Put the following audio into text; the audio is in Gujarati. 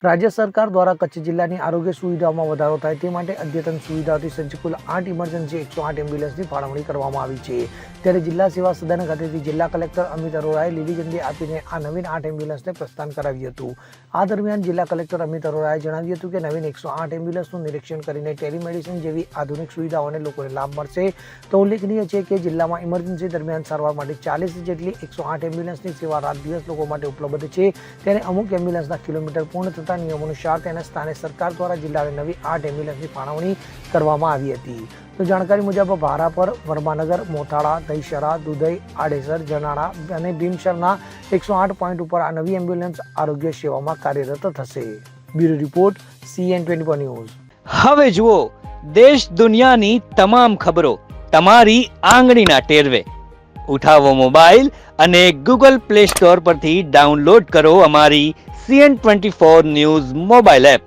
રાજ્ય સરકાર દ્વારા કચ્છ જિલ્લાની આરોગ્ય સુવિધાઓમાં વધારો થાય તે માટે અદ્યતન સુવિધાઓથી સજ્જ કુલ 8 ઇમરજન્સી 108 એમ્બ્યુલન્સની ફાળવણી કરવામાં આવી છે। ત્યારે જિલ્લા સેવા સદન ખાતેથી જિલ્લા કલેક્ટર અમિત અરોરાએ લીલી ઝંડી આપીને આ નવીન 8 એમ્બ્યુલન્સને પ્રસ્થાન કરાવ્યું હતું। આ દરમિયાન જિલ્લા કલેક્ટર અમિત અરોરાએ જણાવ્યું હતું કે નવીન 108 એમ્બ્યુલન્સનું નિરીક્ષણ કરીને ટેલિમેડિસિન જેવી આધુનિક સુવિધાઓને લોકોને લાભ મળશે। તો ઉલ્લેખનીય છે કે જિલ્લામાં ઇમરજન્સી દરમિયાન સારવાર માટે 40 જેટલી 108 એમ્બ્યુલન્સની સેવા રાત દિવસ લોકો માટે ઉપલબ્ધ છે। ત્યારે અમુક એમ્બ્યુલન્સના કિલોમીટર પૂર્ણ થતા નિયમોનુસાર તેના સ્થાને સરકાર દ્વારા જિલ્લાને નવી 8 એમ્બ્યુલન્સની ફાળવણી કરવામાં આવી હતી। તો જાણકારી મુજબ ભારાપર, વર્માનગર, મોથાળા, દહીસરા, દુધઈ, આડેસર, જનાળા અને ભીમસરના 108 પોઈન્ટ ઉપર આ નવી એમ્બ્યુલન્સ આરોગ્ય સેવામાં કાર્યરત થશે। Bureau report CN24 news. હવે જુઓ દેશ દુનિયાની તમામ ખબરો તમારી આંગળીના ટેરવે। ઉઠાવો મોબાઈલ અને Google Play Store પરથી ડાઉનલોડ કરો અમારી CN24 ન્યૂઝ મોબાઈલ એપ।